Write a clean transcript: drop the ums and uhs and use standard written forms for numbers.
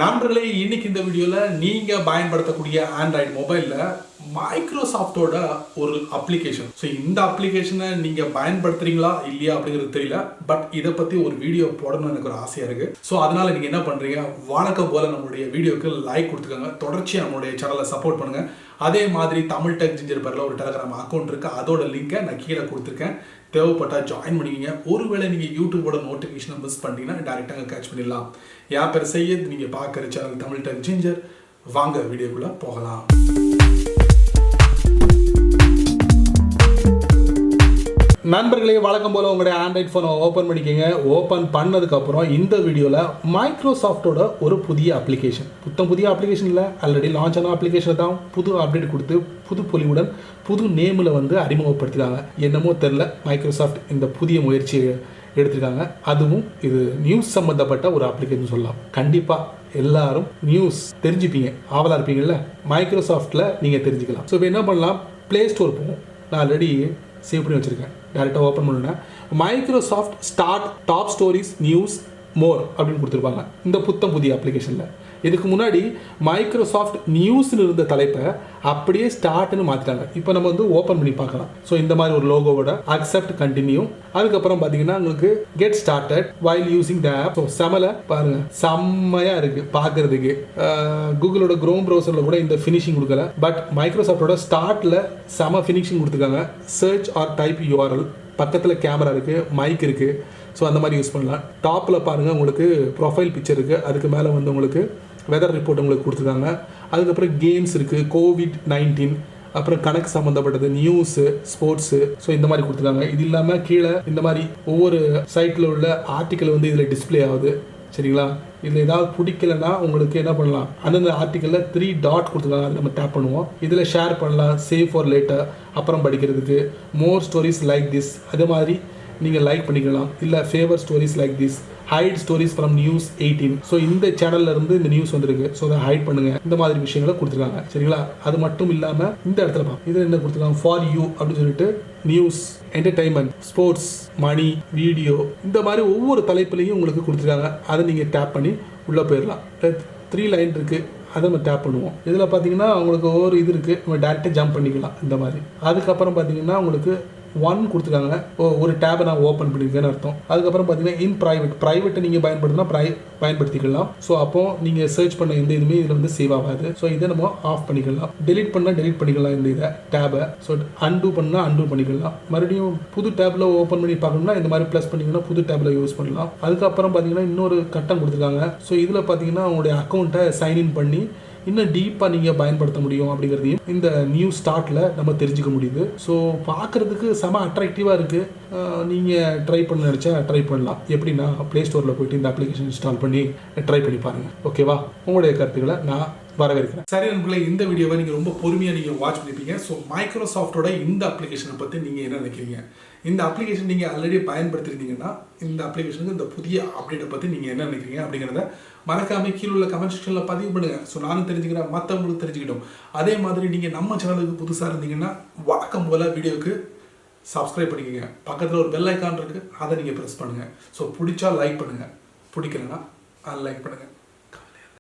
நண்பர்களே, இன்னைக்கு இந்த வீடியோவில் நீங்கள் பயன்படுத்தக்கூடிய ஆண்ட்ராய்டு மொபைலில் மைக்ரோசாஃப்டோட ஒரு அப்ளிகேஷன். ஸோ இந்த அப்ளிகேஷனை நீங்கள் பயன்படுத்துறீங்களா இல்லையா அப்படிங்கிறது தெரியல. பட் இதை பற்றி ஒரு வீடியோ போடணும்னு எனக்கு ஒரு ஆசையாக இருக்குது. ஸோ அதனால் நீங்கள் என்ன பண்ணுறீங்க, வணக்கம் போல் நம்மளுடைய வீடியோக்கு லைக் கொடுத்துக்கோங்க. தொடர்ச்சியாக நம்மளுடைய சேனலை சப்போர்ட் பண்ணுங்கள். அதே மாதிரி தமிழ் டெக் ஜிஞ்சர் பேரில் ஒரு டெலிகிராம் அக்கௌண்ட் இருக்குது. அதோட லிங்கை நான் கீழே கொடுத்துருக்கேன். தேவைப்பட்டால் ஜாயின் பண்ணிக்கிங்க. ஒருவேளை நீங்கள் யூடியூபோட நோட்டிஃபிகேஷனை மிஸ் பண்ணிட்டீங்கன்னா டேரெக்டாக கேட்ச் பண்ணிடலாம். என் பேர் செய்யத், நீங்கள் பார்க்குற சேனல் தமிழ் டெக் ஜிஞ்சர். வாங்க வீடியோக்குள்ளே போகலாம். நண்பர்களே, வழக்கம் போல் உங்களுடைய ஆண்ட்ராய்ட் ஃபோனை ஓப்பன் பண்ணிக்கோங்க. ஓப்பன் பண்ணதுக்கப்புறம் இந்த வீடியோவில் மைக்ரோசாஃப்டோட ஒரு புதிய அப்ளிகேஷன், புதிய அப்ளிகேஷன் இல்லை, ஆல்ரெடி லான்ச் ஆன அப்ளிகேஷனை தான் புது அப்டேட் கொடுத்து புது பொலிவுடன் புது நேமில் வந்து அறிமுகப்படுத்திருக்காங்க. என்னமோ தெரில, மைக்ரோசாஃப்ட் இந்த புதிய முயற்சியை எடுத்திருக்காங்க. அதுவும் இது நியூஸ் சம்மந்தப்பட்ட ஒரு அப்ளிகேஷன் சொல்லலாம். கண்டிப்பாக எல்லாரும் நியூஸ் தெரிஞ்சுப்பீங்க, ஆவலாக இருப்பீங்கள்ல, மைக்ரோசாஃப்டில் நீங்கள் தெரிஞ்சுக்கலாம். ஸோ இப்போ என்ன பண்ணலாம், ப்ளே ஸ்டோர் போவோம். நான் ஆல்ரெடி சேவ் பண்ணி வச்சுருக்கேன். டேரெக்டாக ஓப்பன் பண்ணுறேன். Microsoft start top stories news more அப்படின்னு கொடுத்துருப்பாங்க இந்த புதிய அப்ளிகேஷனில். இதுக்கு முன்னாடி மைக்ரோசாஃப்ட் நியூஸ்னு இருந்த தலைப்பை அப்படியே ஸ்டார்ட்னு மாற்றிட்டாங்க. இப்போ நம்ம வந்து ஓப்பன் பண்ணி பார்க்கலாம். ஸோ இந்த மாதிரி ஒரு லோகோவோட அக்செப்ட் கண்டினியூ. அதுக்கப்புறம் பார்த்தீங்கன்னா உங்களுக்கு get started while using the app. So செமலை பாருங்கள், செம்மையாக இருக்குது பார்க்குறதுக்கு. கூகுளோட க்ரோம் ப்ரௌசரில் கூட இந்த ஃபினிஷிங் கொடுக்கல. பட் மைக்ரோசாஃப்டோட ஸ்டார்ட்டில் செம ஃபினிஷிங் கொடுத்துருக்காங்க. சர்ச் ஆர் டைப் யூஆர்எல், பக்கத்தில் கேமரா இருக்குது, மைக் இருக்குது. ஸோ அந்த மாதிரி யூஸ் பண்ணலாம். டாப்பில் பாருங்கள், உங்களுக்கு ப்ரொஃபைல் பிக்சர் இருக்குது. அதுக்கு மேலே வந்து உங்களுக்கு வெதர் ரிப்போர்ட் உங்களுக்கு கொடுத்துருக்காங்க. அதுக்கப்புறம் கேம்ஸ் இருக்குது, COVID-19, அப்புறம் கணக்கு சம்மந்தப்பட்டது, நியூஸு, ஸ்போர்ட்ஸு. ஸோ இந்த மாதிரி கொடுத்துருக்காங்க. இது இல்லாமல் கீழே இந்த மாதிரி ஒவ்வொரு சைட்டில் உள்ள ஆர்டிக்கல் வந்து இதில் டிஸ்பிளே ஆகுது. சரிங்களா? இதில் ஏதாவது பிடிக்கலன்னா உங்களுக்கு என்ன பண்ணலாம், அந்தந்த ஆர்டிக்கலில் 3 டாட் கொடுத்துருக்காங்க. அது நம்ம டேப் பண்ணுவோம். இதில் ஷேர் பண்ணலாம், சேவ் ஃபார் லேட்டர், அப்புறம் படிக்கிறதுக்கு, மோர் ஸ்டோரிஸ் லைக் திஸ், அதே மாதிரி நீங்கள் லைக் பண்ணிக்கலாம். இல்லை favour stories like this, hide stories from news 18. So இந்த சேனல்ல இருந்து இந்த நியூஸ் வந்திருக்கு, ஸோ அதை ஹைட் பண்ணுங்க. இந்த மாதிரி விஷயங்களை கொடுத்துருக்காங்க. சரிங்களா? அது மட்டும் இல்லாமல் இந்த இடத்துல இதில் என்ன கொடுத்துருக்காங்க, ஃபார் யூ அப்படின்னு சொல்லிட்டு நியூஸ், என்டர்டைன்மெண்ட், ஸ்போர்ட்ஸ், மணி, வீடியோ, இந்த மாதிரி ஒவ்வொரு தலைப்புலையும் உங்களுக்கு கொடுத்துருக்காங்க. அதை நீங்கள் டேப் பண்ணி உள்ளே போயிடலாம். 3 லைன் இருக்குது, அதை நம்ம டேப் பண்ணுவோம். இதில் பார்த்தீங்கன்னா உங்களுக்கு ஒவ்வொரு இது இருக்குது, நம்ம டேரெக்டாக ஜம்ப் பண்ணிக்கலாம் இந்த மாதிரி. அதுக்கப்புறம் பார்த்தீங்கன்னா உங்களுக்கு 1 கொடுத்துருக்காங்க. ஒரு டேபை நான் ஓப்பன் பண்ணியிருக்கேன்னு அர்த்தம். அதுக்கப்புறம் பார்த்தீங்கன்னா இன் ப்ரைவேட்டை நீங்கள் பயன்படுத்தினா பயன்படுத்திக்கலாம். ஸோ அப்போ நீங்கள் சர்ச் பண்ண எந்த இதுவுமே இதில் வந்து சேவ் ஆகாது. ஸோ இதை நம்ம ஆஃப் பண்ணிக்கலாம். டெலிட் பண்ணால் டெலிட் பண்ணிக்கலாம் இந்த இதை டேபை. ஸோ அன்டூ பண்ணால் அன்டூ பண்ணிக்கலாம். மறுபடியும் புது டேப்பில் ஓப்பன் பண்ணி பார்க்கணும்னா இந்த மாதிரி ப்ளஸ் பண்ணிங்கன்னா புது டேப்பில் யூஸ் பண்ணலாம். அதுக்கப்புறம் பார்த்தீங்கன்னா இன்னொரு கட்டம் கொடுத்துருக்காங்க. ஸோ இதில் பார்த்தீங்கன்னா உங்களுடைய அக்கௌண்ட்டை சைன்இன் பண்ணி இன்னும் டீப்பாக நீங்கள் பயன்படுத்த முடியும் அப்படிங்கிறதையும் இந்த நியூ ஸ்டார்ட்டில் நம்ம தெரிஞ்சுக்க முடியுது. ஸோ பார்க்குறதுக்கு செம அட்ராக்டிவாக இருக்குது. நீங்கள் ட்ரை பண்ண நினச்சா ட்ரை பண்ணலாம். எப்படின்னா ப்ளே ஸ்டோரில் போய்ட்டு இந்த அப்ளிகேஷன் இன்ஸ்டால் பண்ணி ட்ரை பண்ணி பாருங்கள். ஓகேவா? உங்களுடைய கருத்துக்களை நான் வரவேற்கிறேன். சரி நண்பர்களே, இந்த வீடியோவை நீங்கள் ரொம்ப பொறுமையாக நீங்கள் வாட்ச் பண்ணிப்பீங்க. ஸோ மைக்ரோசாஃப்டோட இந்த அப்ளிகேஷனை பற்றி நீங்கள் என்ன நினைக்கிறீங்க? இந்த அப்ளிகேஷன் நீங்கள் ஆல்ரெடி பயன்படுத்திருந்தீங்கன்னா இந்த அப்ளிகேஷனுக்கு இந்த புதிய அப்டேட்டை பற்றி நீங்கள் என்ன நினைக்கிறீங்க அப்படிங்கிறத மறக்காமல் கீழே உள்ள கமெண்ட் செக்ஷனில் பதிவு பண்ணுங்கள். ஸோ நானும் தெரிஞ்சுக்கிறேன், மற்றவங்களுக்கு தெரிஞ்சுக்கிட்டோம். அதே மாதிரி நீங்கள் நம்ம சேனலுக்கு புதுசாக இருந்தீங்கன்னா வழக்கம் போல் வீடியோவுக்கு சப்ஸ்கிரைப் பண்ணிக்கோங்க. பக்கத்தில் ஒரு பெல் ஐக்கான் இருக்குது, அதை நீங்கள் ப்ரெஸ் பண்ணுங்கள். ஸோ பிடிச்சா லைக் பண்ணுங்கள், பிடிக்கலன்னா அன்லைக் பண்ணுங்கள்.